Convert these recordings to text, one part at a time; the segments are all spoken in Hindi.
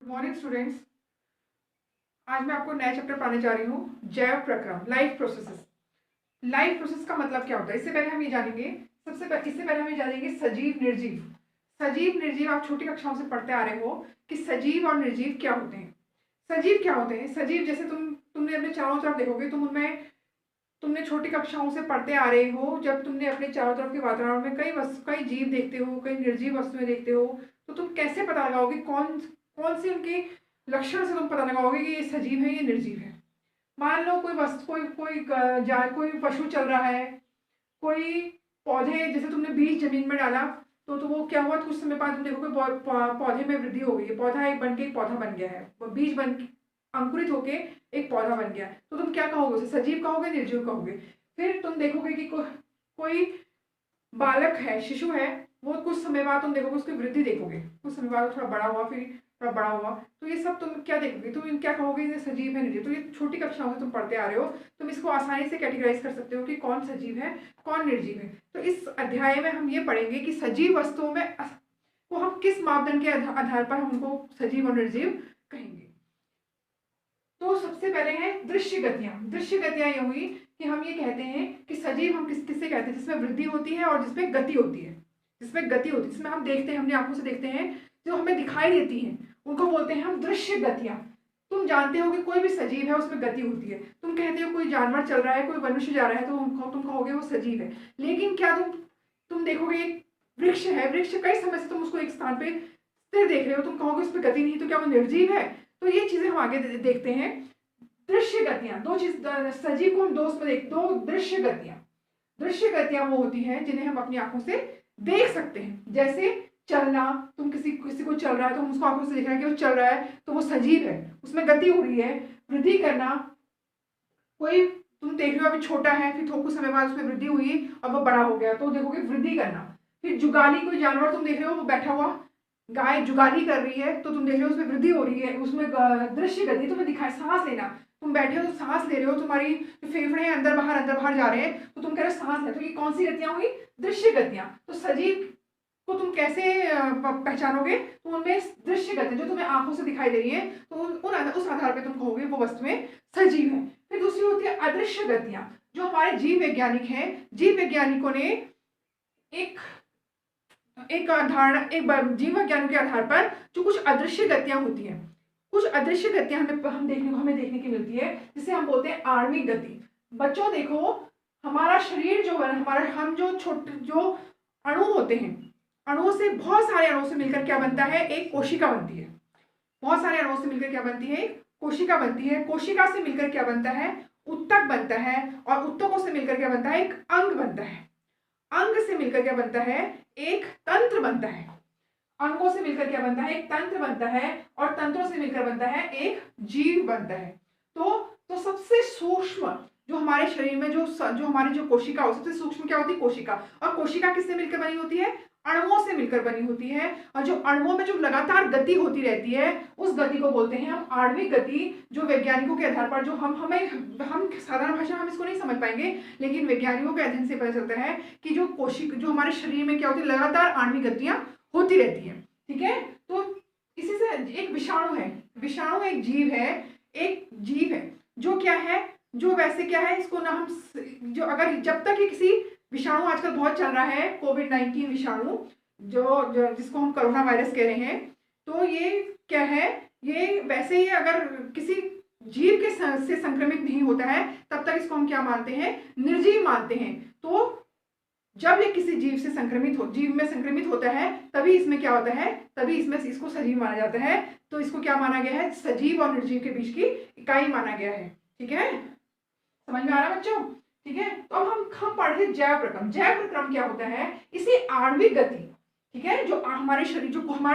Good morning students. आज मैं आपको नया चैप्टर पढ़ाने जा रही हूँ, जैव प्रक्रम, लाइफ प्रोसेसेस। लाइफ प्रोसेस का मतलब क्या होता है, इससे पहले हम ये जानेंगे। इससे पहले हम ये जानेंगे सजीव निर्जीव। सजीव निर्जीव आप छोटी कक्षाओं से पढ़ते आ रहे हो कि सजीव और निर्जीव क्या होते हैं। सजीव क्या होते हैं? सजीव जैसे तुमने अपने चारों तरफ देखोगे, तुमने छोटी कक्षाओं से पढ़ते आ रहे हो। जब तुमने अपने चारों तरफ के वातावरण में कई जीव देखते हो, कई निर्जीव वस्तुएं देखते हो, तो तुम कैसे पता लगाओगे कौन कौन से उनके लक्षण से तुम पता लगाओगे कि ये सजीव है, ये निर्जीव है। मान लो कोई वस्तु कोई कोई कोई पशु चल रहा है, कोई पौधे, जैसे तुमने बीज जमीन में डाला तो वो क्या हुआ, कुछ समय बाद तुम देखोगे पौधे में वृद्धि हो गई है। पौधा एक बन के एक पौधा बन गया है, वो बीज बन के अंकुरित होके एक पौधा बन गया। तो तुम क्या कहोगे, उसे सजीव कहोगे, निर्जीव कहोगे? फिर तुम देखोगे कि कोई बालक है, शिशु है, वो कुछ समय बाद तुम देखोगे उसकी वृद्धि देखोगे, कुछ समय बाद थोड़ा बड़ा हुआ, फिर थोड़ा बड़ा हुआ। तो ये सब तुम क्या देखोगे, तुम क्या कहोगे, ये सजीव है, निर्जीव। तो ये छोटी कक्षाओं से तुम पढ़ते आ रहे हो, तुम इसको आसानी से कैटेगराइज कर सकते हो कि कौन सजीव है, कौन निर्जीव है। तो इस अध्याय में हम ये पढ़ेंगे कि सजीव वस्तुओं में को हम किस मापदंड के आधार पर हम उनको सजीव और निर्जीव कहेंगे। तो सबसे पहले है दृश्य गतियां। दृश्य गतियां ये हुई कि हम ये कहते हैं कि सजीव हम किससे कहते हैं, जिसमें वृद्धि होती है और जिसमें गति होती है। जिसमें गति होती है, जिसमें हम देखते हैं, अपनी आंखों से देखते हैं, जो हमें दिखाई देती हैं, उनको बोलते हैं हम दृश्य गतियां। तुम जानते हो कि कोई भी सजीव है उसमें गति होती है। तुम कहते हो कोई जानवर चल रहा है, कोई मनुष्य जा रहा है, तो तुम कहोगे वो सजीव है। लेकिन क्या तुम देखोगे एक वृक्ष है, वृक्ष कई समय से तुम उसको एक स्थान पे स्थिर देख रहे हो, तुम कहोगे उस पर गति नहीं, तो क्या वो निर्जीव है? तो ये चीजें हम आगे देखते हैं। दृश्य गतियां, दो चीज, सजीव को हम दो दृश्य गतियां। दृश्य गतियां वो होती हैं जिन्हें हम अपनी आंखों से देख सकते हैं। जैसे चलना, तुम किसी को चल रहा है तो हम उसको आंखों से देख रहे हैं कि वो चल रहा है, तो वो सजीव है, उसमें गति हो रही है। वृद्धि करना, कोई तुम देख रहे हो अभी छोटा है, फिर कुछ समय बाद उसमें वृद्धि हुई और वो बड़ा हो गया, तो देखोगे वृद्धि करना। फिर जुगाली, कोई जानवर तुम देख रहे हो, वो बैठा हुआ गाय जुगाली कर रही है, तो तुम देख रहे हो उसमें वृद्धि हो रही है, उसमें दृश्य गति तुम्हें दिखाई। सांस लेना, तुम बैठे हो तो सांस ले रहे हो, तुम्हारी जो फेफड़े हैं अंदर बाहर जा रहे हैं, तो तुम कह रहे हो सांस है, तो ये कौन सी गतियां हुई? दृश्य गतियां। तो सजीव को तुम कैसे पहचानोगे? तो उनमें दृश्य गति जो तुम्हें आंखों से दिखाई दे रही है, तो उस आधार पर तुम कहोगे वो वस्तुएं सजीव है। फिर दूसरी होती है अदृश्य गतियां, जो हमारे जीव वैज्ञानिक हैं। जीव वैज्ञानिकों ने एक जीव वैज्ञानिक के आधार पर जो कुछ अदृश्य गतियां होती हैं, कुछ अदृश्य गतियां हमें देखने की मिलती है, जिसे हम बोलते हैं आणविक गति। बच्चों देखो, हमारा शरीर जो है, हम जो अणु होते हैं, बहुत सारे अणुओं से मिलकर क्या बनता है? एक कोशिका बनती है। बहुत सारे अणुओं से मिलकर क्या बनती है? कोशिका बनती है। कोशिका से मिलकर क्या बनता है? उत्तक बनता है। और उत्तकों से मिलकर क्या बनता है? एक अंग बनता है। अंग से मिलकर क्या बनता है? एक तंत्र बनता है। अंगों से मिलकर क्या बनता है? एक तंत्र बनता है। और तंत्रों से मिलकर बनता है एक जीव बनता है। तो सबसे सूक्ष्म जो हमारे शरीर में जो हमारी जो कोशिका हो, सबसे सूक्ष्म क्या होती है? कोशिका। और कोशिका किससे मिलकर बनी होती है? अणुओं से मिलकर बनी होती है। और जो अणुओं में जो लगातार गति होती रहती है, उस गति को बोलते हैं हम आणविक गति। जो वैज्ञानिकों के आधार पर, जो हम साधारण भाषा में हम इसको नहीं समझ पाएंगे, लेकिन वैज्ञानिकों के अध्ययन से पता चलता है कि जो हमारे शरीर में क्या होती है, लगातार आणविक गतियां होती रहती है। ठीक है, तो इसी से एक विषाणु है। विषाणु एक जीव है जो क्या है, जो वैसे क्या है, इसको ना हम जो अगर जब तक ये किसी विषाणु आजकल बहुत चल रहा है, कोविड-19 विषाणु, जिसको हम कोरोना वायरस कह रहे हैं, तो ये क्या है, ये वैसे ही अगर किसी जीव के से संक्रमित नहीं होता है, तब तक इसको हम क्या मानते हैं? निर्जीव मानते हैं। तो जब ये किसी जीव में संक्रमित होता है, तभी इसमें क्या होता है? तभी इसमें इसको सजीव माना जाता है। तो इसको क्या माना गया है? सजीव और निर्जीव के बीच की इकाई माना गया है। ठीक है, समझ में आ रहा है बच्चों? ठीक है, तो अब हम पढ़ रहे जैव प्रक्रम। जैव प्रक्रम क्या होता है? इसे आणविक गति, ठीक है, जो हमारा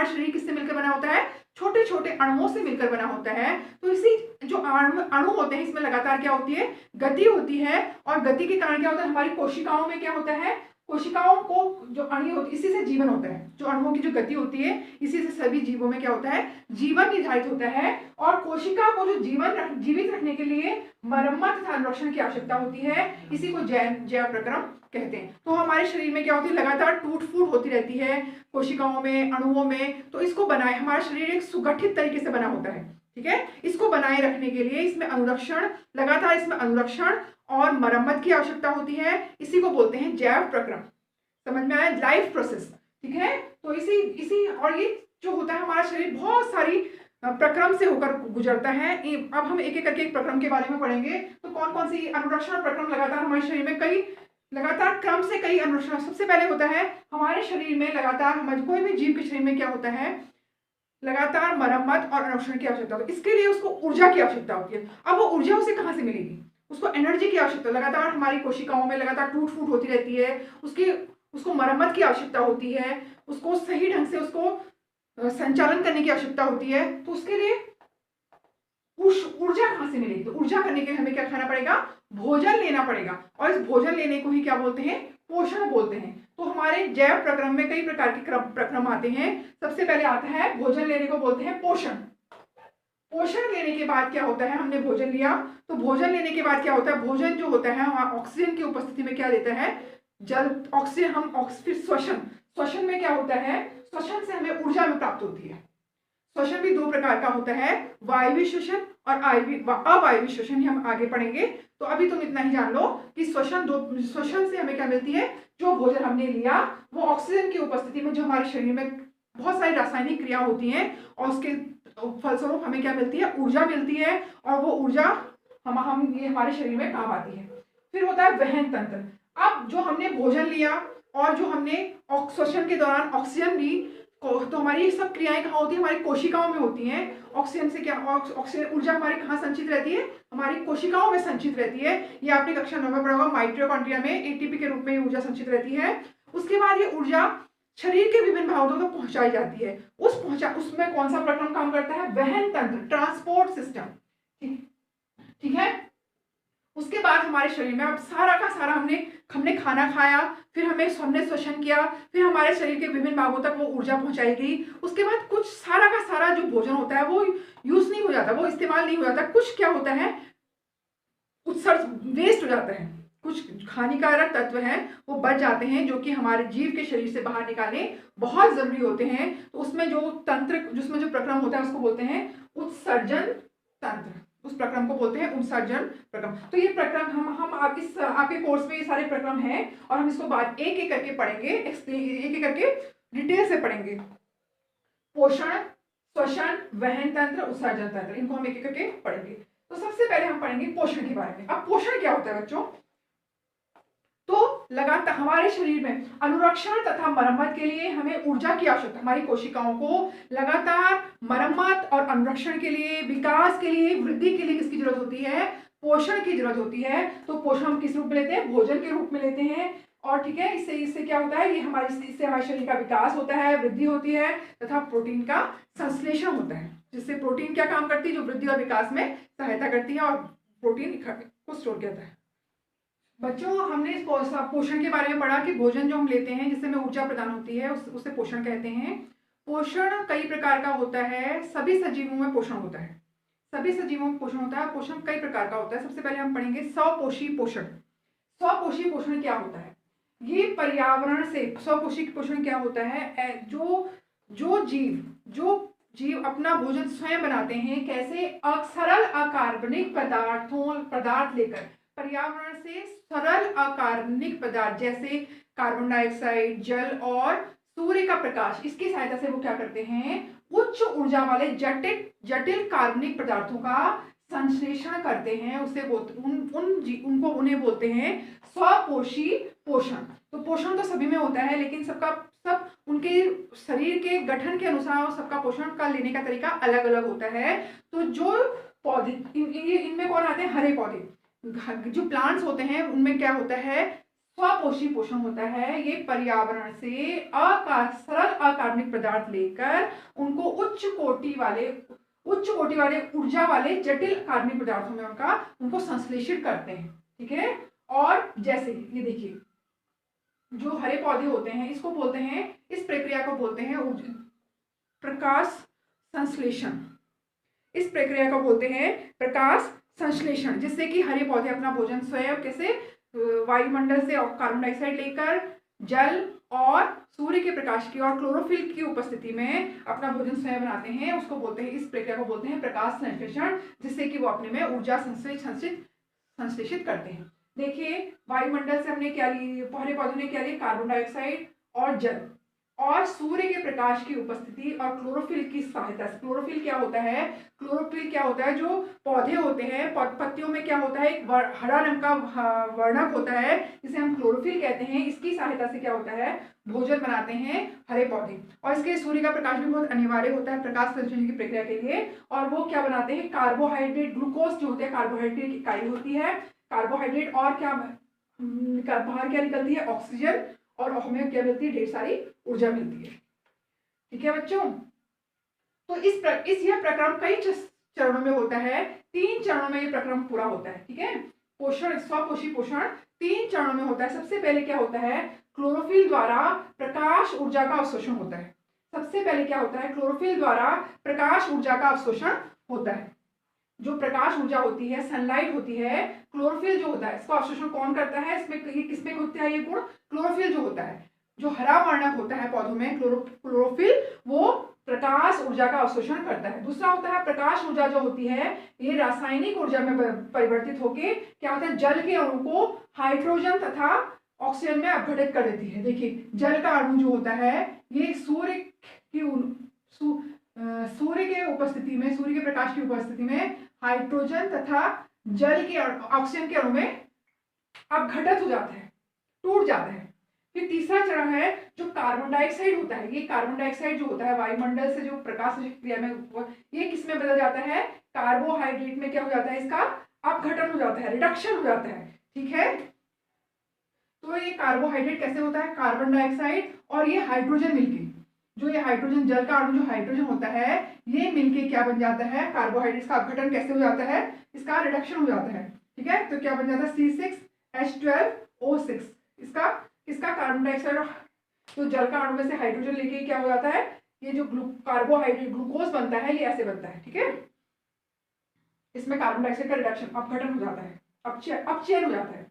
शरीर किससे मिलकर बना होता है? छोटे छोटे अणुओं से मिलकर बना होता है। तो इसी जो अणु होते हैं, इसमें लगातार क्या होती है? गति होती है। और गति के कारण क्या होता है? हमारी कोशिकाओं में क्या होता है? कोशिकाओं को जो अणु होती है, इसी से जीवन होता है। जो अणुओं की जो गति होती है, इसी से सभी जीवों में क्या होता है, जीवन निर्धारित होता है। और कोशिका को जो जीवित रखने के लिए मरम्मत तथा अनुरक्षण की आवश्यकता होती है। इसी को जैव प्रक्रम कहते हैं। तो हमारे शरीर में क्या होती है, लगातार टूट फूट होती रहती है कोशिकाओं में, अणुओं में। तो इसको बनाए, हमारा शरीर एक सुगठित तरीके से बना होता है, ठीक है। इसको बनाए रखने के लिए इसमें अनुरक्षण, लगातार इसमें अनुरक्षण और मरम्मत की आवश्यकता होती है। इसी को बोलते हैं जैव प्रक्रम। समझ में आया, लाइफ प्रोसेस, ठीक है। तो इसी और ये जो होता है, हमारा शरीर बहुत सारी प्रक्रम से होकर गुजरता है। अब हम एक एक करके एक प्रक्रम के बारे में पढ़ेंगे। तो कौन कौन सी अनुरक्षण प्रक्रम लगातार हमारे शरीर में कई लगातार क्रम से कई अनुरक्षण। सबसे पहले होता है हमारे शरीर में लगातार, हमारे कोई भी जीव के शरीर में क्या होता है, लगातार मरम्मत और अनुरक्षण की आवश्यकता होती है। इसके लिए उसको ऊर्जा की आवश्यकता होती है। अब वो ऊर्जा उसे कहाँ से मिलेगी, उसको एनर्जी की आवश्यकता। लगातार हमारी कोशिकाओं में लगातार टूट फूट होती रहती है, उसको मरम्मत की आवश्यकता होती है, उसको सही ढंग से उसको संचालन करने की आवश्यकता होती है। तो उसके लिए ऊर्जा कहाँ से मिलेगी, तो ऊर्जा करने के लिए हमें क्या खाना पड़ेगा, भोजन लेना पड़ेगा। और इस भोजन लेने को ही क्या बोलते हैं, पोषण बोलते हैं। तो हमारे जैव प्रक्रम में कई प्रकार के प्रक्रम आते हैं। सबसे पहले आता है भोजन लेने को बोलते हैं पोषण। पोषण लेने के बाद क्या होता है, हमने भोजन लिया, तो भोजन लेने के बाद क्या होता है, भोजन जो होता है ऑक्सीजन की उपस्थिति में क्या देता है, जल ऑक्सीजन। हम फिर श्वसन में क्या होता है, श्वसन से हमें ऊर्जा में प्राप्त होती है। श्वसन भी दो प्रकार का होता है, वायवीय श्वसन और अवायवीय श्वसन। हम आगे पढ़ेंगे। तो अभी तुम इतना ही जान लो कि श्वसन से हमें क्या मिलती है, जो भोजन हमने लिया वो ऑक्सीजन की उपस्थिति में, जो हमारे शरीर में बहुत सारी रासायनिक क्रिया होती हैं और उसके फलस्वरूप हमें क्या मिलती है, ऊर्जा मिलती है। और वो ऊर्जा ये हमारे शरीर में काम आती है। फिर होता है वहन तंत्र। अब जो हमने भोजन लिया और जो हमने श्वसन के दौरान ऑक्सीजन ली, तो हमारी ये सब क्रियाएं कहाँ होती है, हमारी कोशिकाओं में होती हैं। ऑक्सीजन से क्या, ऑक्सीजन ऊर्जा हमारी कहाँ संचित रहती है, हमारी कोशिकाओं में संचित रहती है। ये आपने कक्षा 9 में पढ़ा होगा, माइटोकॉन्ड्रिया में एटीपी के रूप में ऊर्जा संचित रहती है। उसके बाद ये ऊर्जा शरीर के विभिन्न भागों तक पहुंचाई जाती है। उसमें कौन सा प्रक्रम काम करता है, वहन तंत्र, ट्रांसपोर्ट सिस्टम, ठीक है। उसके बाद हमारे शरीर में अब सारा का सारा हमने खाना खाया, फिर हमने श्वसन किया, फिर हमारे शरीर के विभिन्न भागों तक वो ऊर्जा पहुंचाई गई। उसके बाद कुछ सारा का सारा जो भोजन होता है वो यूज नहीं हो जाता, वो इस्तेमाल नहीं हो जाता। कुछ क्या होता है, उत्सर्ज, वेस्ट हो जाता है। कुछ हानिकारक तत्व हैं वो बच जाते हैं, जो कि हमारे जीव के शरीर से बाहर निकालने बहुत जरूरी होते हैं। तो उसमें जो प्रक्रम होता है उसको बोलते हैं उत्सर्जन तंत्र। उस प्रक्रम को बोलते हैं उत्सर्जन प्रक्रम। तो ये प्रक्रम हम आपके कोर्स में ये सारे प्रक्रम हैं और हम इसको बाद एक एक करके पढ़ेंगे, एक एक करके डिटेल से पढ़ेंगे। पोषण, श्वसन, वहन तंत्र, उत्सर्जन तंत्र, इनको हम एक एक करके पढ़ेंगे। तो सबसे पहले हम पढ़ेंगे पोषण के बारे में। अब पोषण क्या होता है बच्चों, तो लगातार हमारे शरीर में अनुरक्षण तथा मरम्मत के लिए हमें ऊर्जा की आवश्यकता, हमारी कोशिकाओं को लगातार मरम्मत और अनुरक्षण के लिए, विकास के लिए, वृद्धि के लिए किसकी जरूरत होती है, पोषण की जरूरत होती है। तो पोषण हम किस रूप में लेते हैं, भोजन के रूप में लेते हैं। और ठीक है, इससे क्या होता है, इससे हमारे शरीर का विकास होता है, वृद्धि होती है तथा प्रोटीन का संश्लेषण होता है, जिससे प्रोटीन क्या काम करती है, जो वृद्धि और विकास में सहायता करती है और प्रोटीन को स्टोर करता है। बच्चों, हमने इस पोषण के बारे में पढ़ा कि भोजन जो हम लेते हैं जिससे हमें ऊर्जा प्रदान होती है उसे पोषण कहते हैं। पोषण कई प्रकार का होता है, सभी सजीवों में पोषण होता है, सभी सजीवों में पोषण होता है। पोषण कई प्रकार का होता है। सबसे पहले हम पढ़ेंगे स्वपोषी पोषण। स्वपोषी पोषण क्या होता है, ये पर्यावरण से, स्वपोषी पोषण क्या होता है, जो जीव अपना भोजन स्वयं बनाते हैं। कैसे, सरल अकार्बनिक पदार्थ लेकर, पर्यावरण से सरल अकार्बनिक पदार्थ जैसे कार्बन डाइऑक्साइड, जल और सूर्य का प्रकाश, इसकी सहायता से वो क्या करते हैं, उच्च ऊर्जा वाले जटिल कार्बनिक पदार्थों का संश्लेषण करते हैं। उन्हें बोलते हैं स्वपोषी पोषण। तो पोषण तो सभी में होता है, लेकिन सब उनके शरीर के गठन के अनुसार सबका पोषण का लेने का तरीका अलग अलग होता है। तो जो पौधे, इनमें कौन आते हैं, हरे पौधे, जो प्लांट्स होते हैं उनमें क्या होता है, स्वपोषी पोषण होता है। ये पर्यावरण से सरल अकार्बनिक पदार्थ लेकर उनको उच्च कोटि वाले ऊर्जा वाले जटिल कार्बनिक पदार्थों में उनको संश्लेषित करते हैं, ठीक है। और जैसे ये देखिए, जो हरे पौधे होते हैं इसको बोलते हैं, इस प्रक्रिया को बोलते हैं प्रकाश संश्लेषण। इस प्रक्रिया को बोलते हैं प्रकाश संश्लेषण, जिससे कि हरे पौधे अपना भोजन स्वयं कैसे वायुमंडल से कार्बन डाइऑक्साइड लेकर जल और सूर्य के प्रकाश की और क्लोरोफिल की उपस्थिति में अपना भोजन स्वयं बनाते हैं। उसको बोलते हैं, इस प्रक्रिया को बोलते हैं प्रकाश संश्लेषण, जिससे कि वो अपने में ऊर्जा संश्लेषित करते हैं। देखिए, वायुमंडल से हमने क्या ली, हरे पौधों ने क्या लिया, कार्बन डाइऑक्साइड और जल और सूर्य के प्रकाश की उपस्थिति और क्लोरोफिल की सहायता से। क्लोरोफिल क्या होता है, क्लोरोफिल क्या होता है, जो पौधे होते हैं पत्तियों में क्या होता है, एक हरा रंग का वर्णक होता है जिसे हम क्लोरोफिल कहते हैं। इसकी सहायता से क्या होता है, भोजन बनाते हैं हरे पौधे। और इसके सूर्य का प्रकाश भी बहुत अनिवार्य होता है प्रकाश संश्लेषण की प्रक्रिया के लिए। और वो क्या बनाते हैं, कार्बोहाइड्रेट, ग्लूकोज जो होते हैं कार्बोहाइड्रेट की इकाई होती है। कार्बोहाइड्रेट और क्या बाहर क्या निकलती है, ऑक्सीजन, और हमें क्या मिलती है, ढेर सारी ऊर्जा मिलती है। ठीक है बच्चों, तो यह प्रक्रम कई चरणों में होता है। 3 चरणों में ये प्रक्रम पूरा होता है। ठीक है, पोषण, स्वपोषी पोषण 3 चरणों में होता है। सबसे पहले क्या होता है, क्लोरोफिल द्वारा प्रकाश ऊर्जा का अवशोषण होता है। सबसे पहले क्या होता है, क्लोरोफिल द्वारा प्रकाश ऊर्जा का अवशोषण होता है। जो प्रकाश ऊर्जा होती है, सनलाइट होती है, क्लोरोफिल जो होता है इसको अवशोषण कौन करता है, इसमें किसमें होता है ये गुण, क्लोरोफिल जो होता है, जो हरा वर्णक होता है पौधों में क्लोरोफिल, वो प्रकाश ऊर्जा का अवशोषण करता है। दूसरा होता है प्रकाश ऊर्जा जो होती है ये रासायनिक ऊर्जा में परिवर्तित होकर क्या होता है, जल के अणु को हाइड्रोजन तथा ऑक्सीजन में अपघटित कर देती है। देखिए, जल का अणु जो होता है ये सूर्य के उपस्थिति में, सूर्य के प्रकाश की उपस्थिति में हाइड्रोजन तथा जल के ऑक्सीजन के अणु में अपघटित हो जाता है, टूट जाता है। फिर तीसरा चरण है जो कार्बन डाइऑक्साइड होता है। ये कार्बन डाइऑक्साइड जो होता है वायुमंडल से जो प्रकाश क्रिया में, ये किसमें बदल जाता है, कार्बोहाइड्रेट में क्या हो जाता है, इसका अपघटन हो जाता है, रिडक्शन हो जाता है। ठीक है, तो ये कार्बोहाइड्रेट कैसे होता है, कार्बन डाइऑक्साइड और ये हाइड्रोजन मिलके, जो ये हाइड्रोजन, जल का अणु जो हाइड्रोजन होता है ये मिलके क्या बन जाता है, कार्बोहाइड्रेट का अपघटन कैसे हो जाता है, इसका रिडक्शन हो जाता है। ठीक है, तो क्या बन जाता है C6H12O6। इसका कार्बन डाइऑक्साइड तो जल का अणु में से हाइड्रोजन लेके क्या हो जाता है, ये जो कार्बोहाइड्रेट ग्लूकोज बनता है ये ऐसे बनता है। ठीक है, इसमें कार्बन डाइऑक्साइड का रिडक्शन, अपघटन हो जाता है, अपचयन हो जाता है।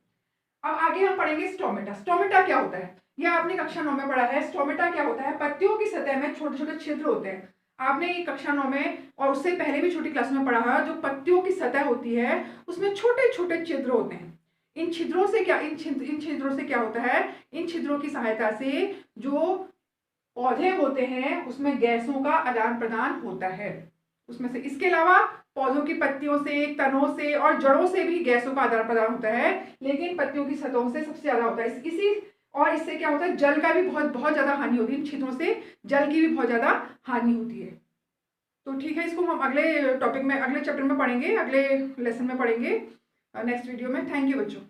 अब आगे हम पढ़ेंगे स्टोमेटा। स्टोमेटा क्या होता है, यह आपने कक्षा 9 में पढ़ा है। स्टोमेटा क्या होता है, पत्तियों की सतह में छोटे छोटे छिद्र होते हैं। आपने ये कक्षा 9 में और उससे पहले भी छोटी क्लास में पढ़ा है, जो पत्तियों की सतह होती है उसमें छोटे छोटे छिद्र होते हैं। इन छिद्रों से क्या होता है, इन छिद्रों की सहायता से जो पौधे होते हैं उसमें गैसों का आदान प्रदान होता है। उसमें से, इसके अलावा पौधों की पत्तियों से, तनों से और जड़ों से भी गैसों का आदान प्रदान होता है, लेकिन पत्तियों की सतहों से सबसे ज्यादा होता है। इससे क्या होता है, जल का भी बहुत ज्यादा हानि होती है। इन छिद्रों से जल की भी बहुत ज्यादा हानि होती है। तो ठीक है, इसको हम अगले टॉपिक में, अगले चैप्टर में पढ़ेंगे, अगले लेसन में पढ़ेंगे, नेक्स्ट वीडियो में। थैंक यू बच्चों।